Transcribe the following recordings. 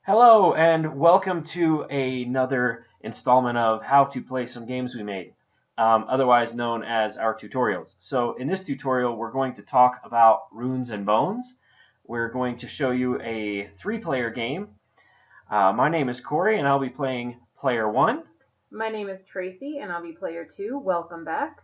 Hello and welcome to another installment of How to Play Some Games We Made, otherwise known as our tutorials. So in this tutorial we're going to talk about Runes and Bones. We're going to show you a 3-player game. My name is Corey and I'll be playing player 1. My name is Tracy and I'll be player 2. Welcome back.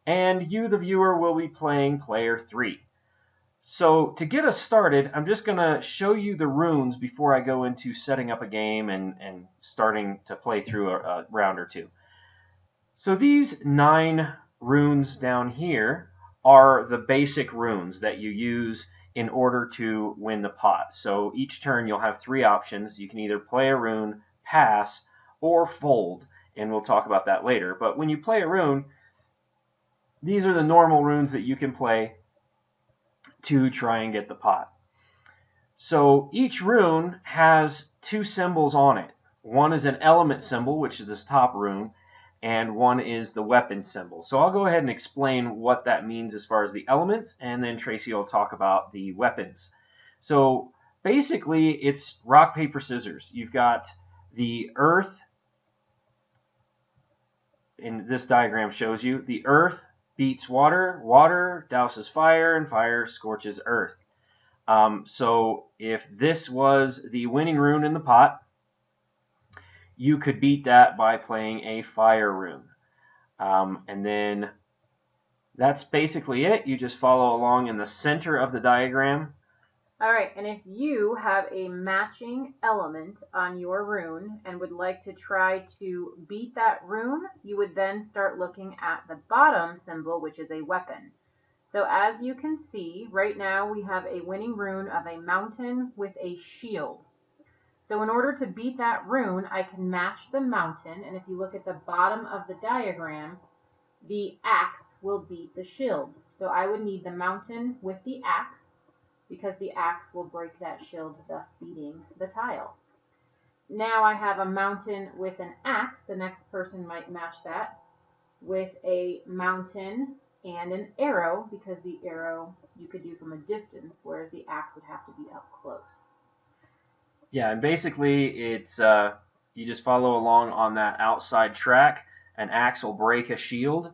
And you, the viewer, will be playing player 3. So to get us started, I'm just going to show you the runes before I go into setting up a game and starting to play through a round or two. So these 9 runes down here are the basic runes that you use in order to win the pot. So each turn you'll have 3 options. You can either play a rune, pass, or fold, and we'll talk about that later. But when you play a rune, these are the normal runes that you can play to try and get the pot. So each rune has 2 symbols on it. One is an element symbol, which is this top rune, and one is the weapon symbol. So I'll go ahead and explain what that means as far as the elements, and then Tracy will talk about the weapons. So basically it's rock, paper, scissors. You've got the earth, and this diagram shows you the earth beats water, water douses fire, and fire scorches earth. So if this was the winning rune in the pot, you could beat that by playing a fire rune. And then that's basically it. You just follow along in the center of the diagram. Alright, and if you have a matching element on your rune and would like to try to beat that rune, you would then start looking at the bottom symbol, which is a weapon. So as you can see, right now we have a winning rune of a mountain with a shield. So in order to beat that rune, I can match the mountain, and if you look at the bottom of the diagram, the axe will beat the shield. So I would need the mountain with the axe, because the axe will break that shield, thus beating the tile. Now I have a mountain with an axe. The next person might match that with a mountain and an arrow, because the arrow you could do from a distance, whereas the axe would have to be up close. Yeah, and basically it's you just follow along on that outside track. An axe will break a shield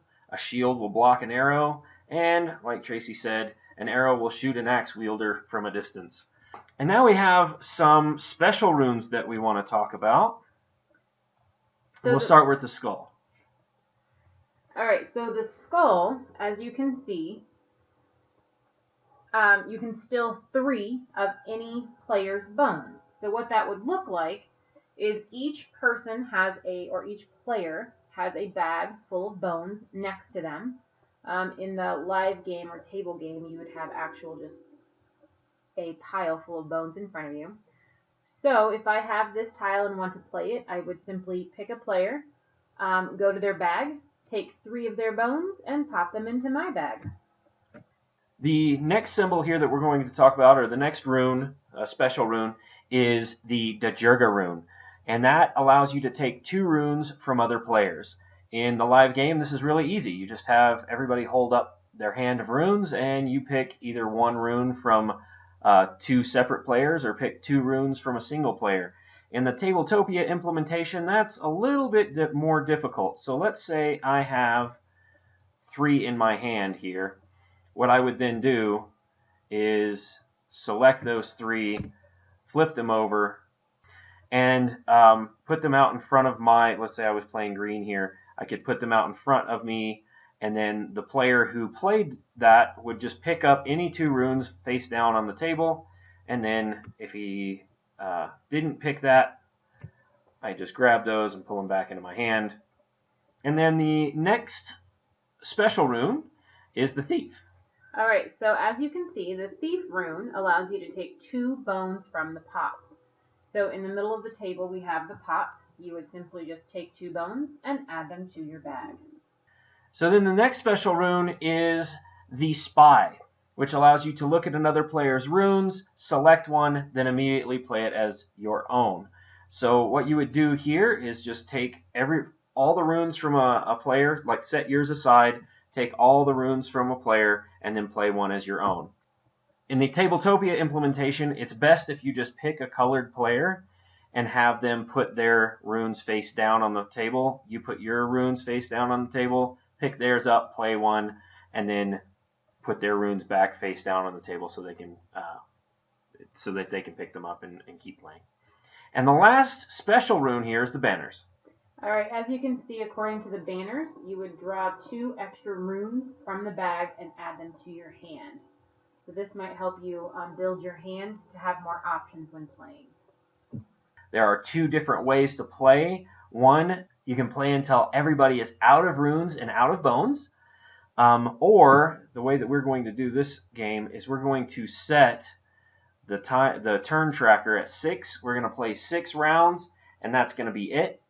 will block an arrow, and like Tracy said, an arrow will shoot an axe wielder from a distance. And now we have some special runes that we want to talk about. So we'll start with the skull. Alright, so the skull, as you can see, you can steal 3 of any player's bones. So what that would look like is each person has each player has a bag full of bones next to them. In the live game or table game, you would have actual just a pile full of bones in front of you. So if I have this tile and want to play it, I would simply pick a player, go to their bag, take 3 of their bones, and pop them into my bag. The next symbol here that we're going to talk about, or the next rune, a special rune, is the Dajurga rune. And that allows you to take 2 runes from other players. In the live game, this is really easy. You just have everybody hold up their hand of runes, and you pick either 1 rune from 2 separate players, or pick 2 runes from a single player. In the Tabletopia implementation, that's a little bit more difficult. So let's say I have 3 in my hand here. What I would then do is select those 3, flip them over, and put them out in front of let's say I was playing green here, I could put them out in front of me, and then the player who played that would just pick up any 2 runes face down on the table, and then if he didn't pick that, I just grab those and pull them back into my hand. And then the next special rune is the Thief. Alright, so as you can see, the Thief rune allows you to take 2 bones from the pot. So in the middle of the table we have the pot. You would simply just take 2 bones and add them to your bag. So then the next special rune is the Spy, which allows you to look at another player's runes, select one, then immediately play it as your own. So what you would do here is just take all the runes from a player, like set yours aside, take all the runes from a player, and then play one as your own. In the Tabletopia implementation, it's best if you just pick a colored player and have them put their runes face down on the table. You put your runes face down on the table, pick theirs up, play one, and then put their runes back face down on the table so that they can pick them up and keep playing. And the last special rune here is the banners. All right, as you can see, according to the banners, you would draw 2 extra runes from the bag and add them to your hand. So this might help you build your hand to have more options when playing. There are 2 different ways to play. One, you can play until everybody is out of runes and out of bones. Or the way that we're going to do this game is we're going to set the turn tracker at 6. We're going to play 6 rounds, and that's going to be it.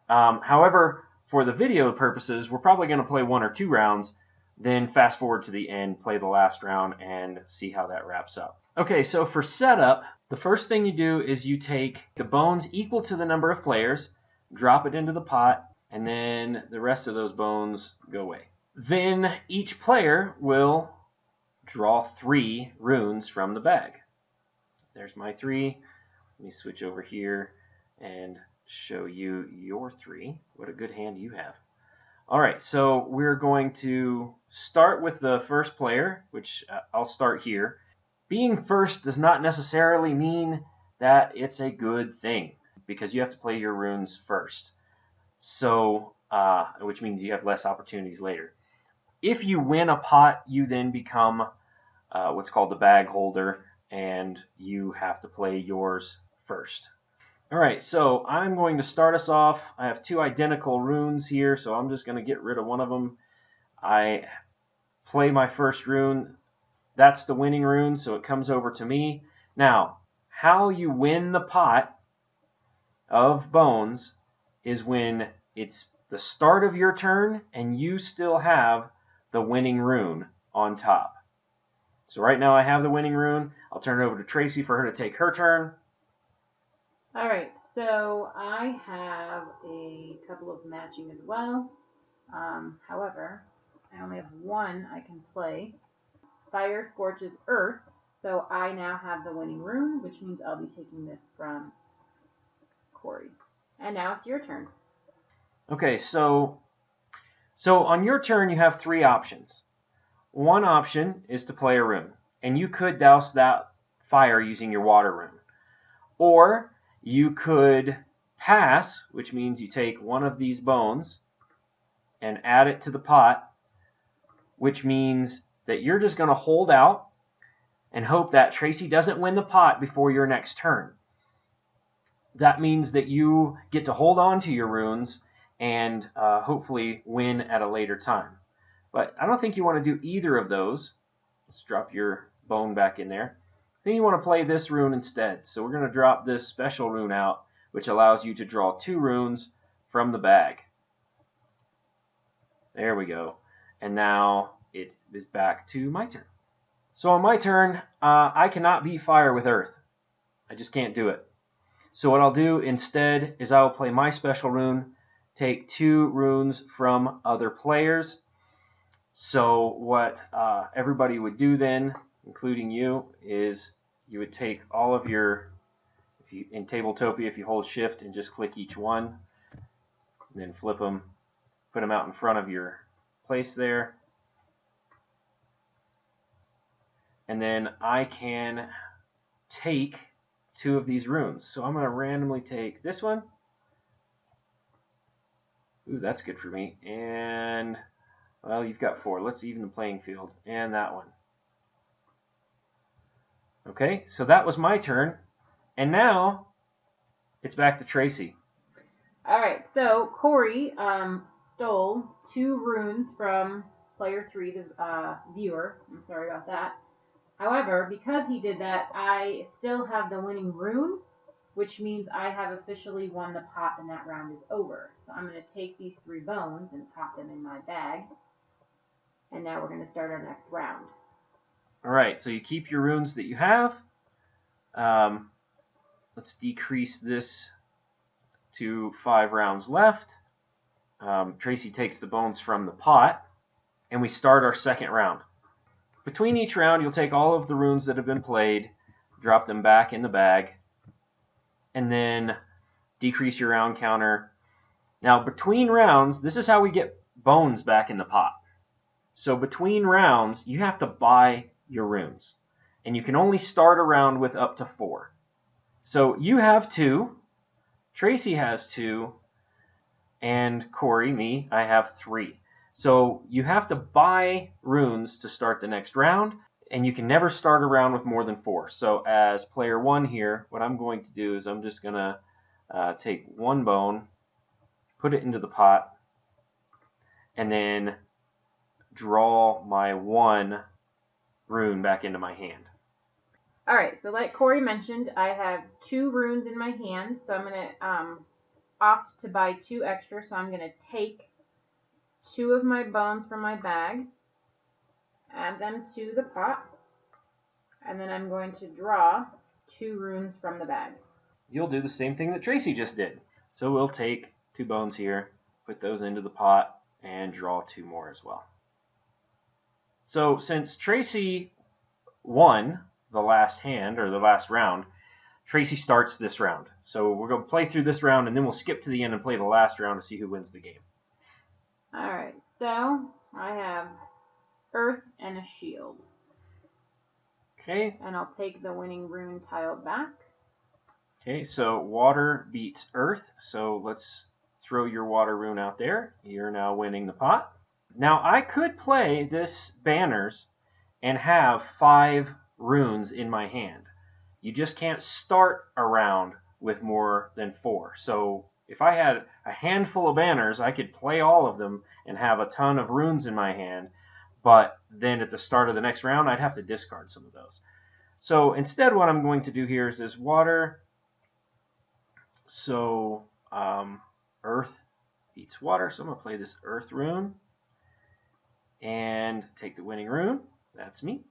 However, for the video purposes, we're probably going to play 1 or 2 rounds, then fast forward to the end, play the last round, and see how that wraps up. Okay, so for setup, the first thing you do is you take the bones equal to the number of players, drop it into the pot, and then the rest of those bones go away. Then each player will draw 3 runes from the bag. There's my 3. Let me switch over here and show you your 3. What a good hand you have. All right, so we're going to start with the first player, which I'll start here. Being first does not necessarily mean that it's a good thing, because you have to play your runes first. So, which means you have less opportunities later. If you win a pot, you then become what's called the bag holder, and you have to play yours first. All right, so I'm going to start us off. I have 2 identical runes here, so I'm just going to get rid of one of them. I play my first rune. That's the winning rune, so it comes over to me. Now, how you win the pot of bones is when it's the start of your turn and you still have the winning rune on top. So right now I have the winning rune. I'll turn it over to Tracy for her to take her turn. All right, so I have a couple of matching as well. However, I only have 1 I can play. Fire scorches earth, so I now have the winning rune, which means I'll be taking this from Corey. And now it's your turn. Okay, so on your turn you have 3 options. One option is to play a rune, and you could douse that fire using your water rune. Or you could pass, which means you take one of these bones and add it to the pot, which means that you're just going to hold out and hope that Tracy doesn't win the pot before your next turn. That means that you get to hold on to your runes and hopefully win at a later time. But I don't think you want to do either of those. Let's drop your bone back in there. Then you want to play this rune instead. So we're going to drop this special rune out, which allows you to draw 2 runes from the bag. There we go. And now it is back to my turn. So on my turn, I cannot beat fire with earth. I just can't do it. So what I'll do instead is I will play my special rune, take 2 runes from other players. So what everybody would do then, including you, is you would take all of your, in Tabletopia, if you hold shift and just click each one, and then flip them, put them out in front of your place there. And then I can take 2 of these runes. So I'm going to randomly take this one. Ooh, that's good for me. And, well, you've got 4. Let's even the playing field. And that one. Okay, so that was my turn. And now, it's back to Tracy. All right, so Corey stole 2 runes from player 3, the viewer. I'm sorry about that. However, because he did that, I still have the winning rune, which means I have officially won the pot and that round is over. So I'm going to take these 3 bones and pop them in my bag. And now we're going to start our next round. All right, so you keep your runes that you have. Let's decrease this to 5 rounds left. Tracy takes the bones from the pot, and we start our second round. Between each round, you'll take all of the runes that have been played, drop them back in the bag, and then decrease your round counter. Now, between rounds, this is how we get bones back in the pot. So between rounds, you have to buy your runes. And you can only start a round with up to 4. So you have 2, Tracy has 2, and Corey, me, I have 3. So you have to buy runes to start the next round, and you can never start a round with more than 4. So as player 1 here, what I'm going to do is I'm just going to take 1 bone, put it into the pot, and then draw my 1 rune back into my hand. Alright, so like Corey mentioned, I have 2 runes in my hand, so I'm going to opt to buy 2 extra, so I'm going to take 2 of my bones from my bag, add them to the pot, and then I'm going to draw 2 runes from the bag. You'll do the same thing that Tracy just did. So we'll take 2 bones here, put those into the pot, and draw 2 more as well. So since Tracy won the last hand, or the last round, Tracy starts this round. So we're going to play through this round, and then we'll skip to the end and play the last round to see who wins the game. Alright, so I have earth and a shield. Okay. And I'll take the winning rune tile back. Okay, so water beats earth. So let's throw your water rune out there. You're now winning the pot. Now I could play this banners and have 5 runes in my hand. You just can't start a round with more than 4. So if I had a handful of banners, I could play all of them and have a ton of runes in my hand. But then at the start of the next round, I'd have to discard some of those. So instead, what I'm going to do here is this water. So earth beats water. So I'm going to play this earth rune and take the winning rune. That's me.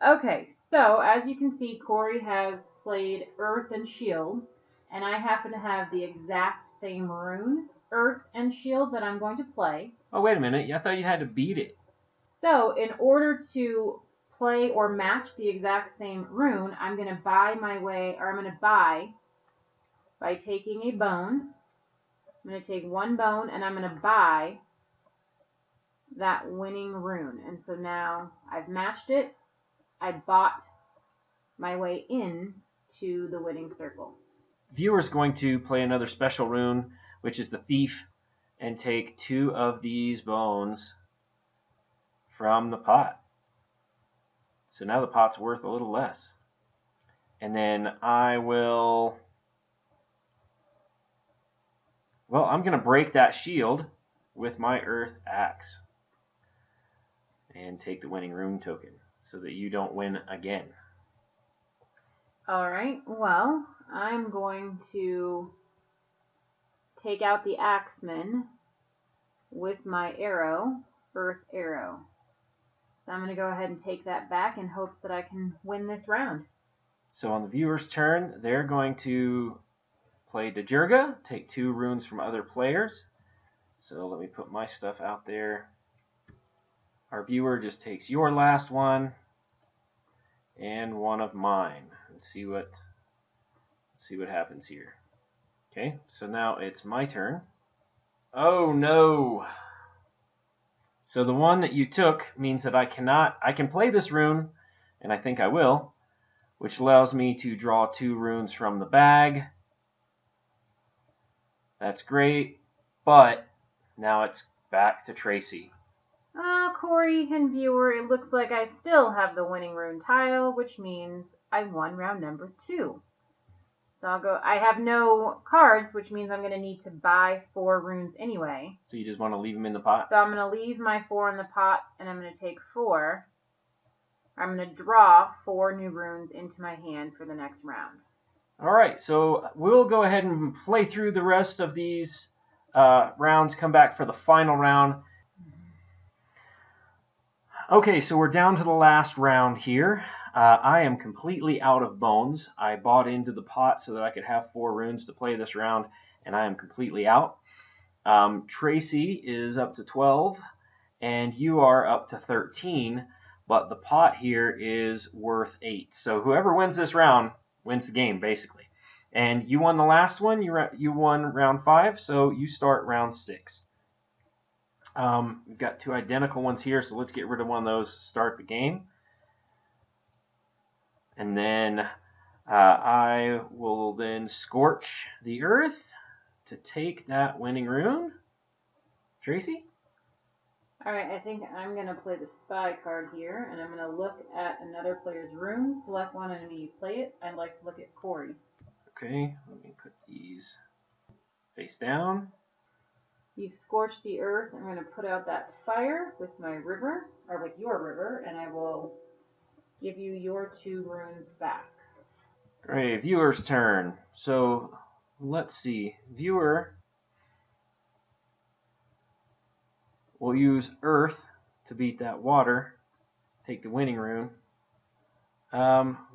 Okay, so as you can see, Corey has played earth and shield, and I happen to have the exact same rune, earth and shield, that I'm going to play. Oh, wait a minute. I thought you had to beat it. So in order to play or match the exact same rune, I'm going to buy my way, or I'm going to buy by taking a bone. I'm going to take 1 bone, and I'm going to buy that winning rune. And so now I've matched it. I bought my way in to the winning circle. Viewer's going to play another special rune, which is the Thief, and take 2 of these bones from the pot. So now the pot's worth a little less. And then I will... Well, I'm going to break that shield with my Earth Axe and take the winning rune token so that you don't win again. Alright, well, I'm going to take out the Axeman with my arrow, Earth Arrow. So I'm going to go ahead and take that back in hopes that I can win this round. So on the viewer's turn, they're going to play Dajurga, take 2 runes from other players. So let me put my stuff out there. Our viewer just takes your last one and 1 of mine. Let's see what happens here. Okay, so now it's my turn. Oh no! So the one that you took means that I can play this rune, and I think I will, which allows me to draw 2 runes from the bag. That's great, but now it's back to Tracy. Corey and viewer, it looks like I still have the winning rune tile, which means I won round number 2. So I have no cards, which means I'm going to need to buy 4 runes anyway. So you just want to leave them in the pot? So I'm going to leave my 4 in the pot, and I'm going to take 4. I'm going to draw 4 new runes into my hand for the next round. Alright, so we'll go ahead and play through the rest of these rounds, come back for the final round. Okay, so we're down to the last round here. I am completely out of bones. I bought into the pot so that I could have 4 runes to play this round, and I am completely out. Tracy is up to 12, and you are up to 13, but the pot here is worth 8. So whoever wins this round wins the game, basically. And you won the last one. You won round 5, so you start round 6. We've got 2 identical ones here, so let's get rid of one of those to start the game. And then I will then scorch the earth to take that winning rune. Tracy? Alright, I think I'm going to play the spy card here, and I'm going to look at another player's rune, select one, and when you play it, I'd like to look at Corey's. Okay, let me put these face down. You've scorched the earth. I'm going to put out that fire with my river, or with your river, and I will give you your 2 runes back. Great, viewer's turn. So let's see. Viewer will use earth to beat that water, take the winning rune.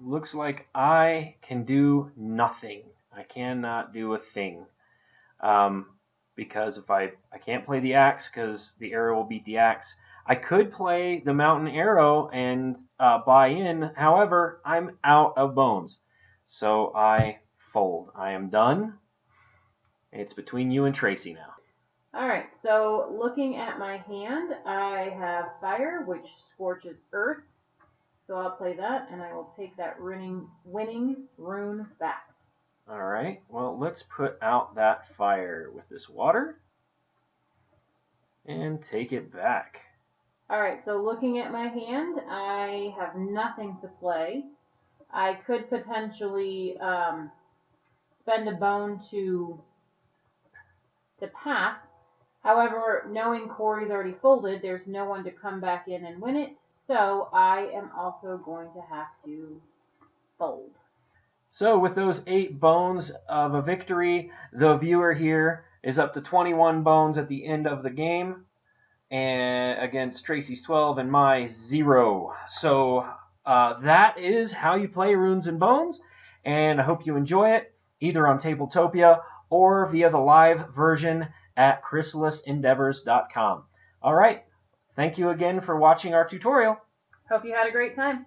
Looks like I can do nothing. I cannot do a thing. Because if I can't play the axe because the arrow will beat the axe. I could play the mountain arrow and buy in. However, I'm out of bones. So I fold. I am done. It's between you and Tracy now. Alright, so looking at my hand, I have fire, which scorches earth. So I'll play that, and I will take that winning rune back. Alright, well, let's put out that fire with this water and take it back. Alright, so looking at my hand, I have nothing to play. I could potentially spend a bone to pass. However, knowing Corey's already folded, there's no one to come back in and win it, so I am also going to have to fold. So with those 8 bones of a victory, the viewer here is up to 21 bones at the end of the game, and against Tracy's 12 and my 0. So that is how you play Runes and Bones, and I hope you enjoy it, either on Tabletopia or via the live version at chrysalisendeavors.com. All right, thank you again for watching our tutorial. Hope you had a great time.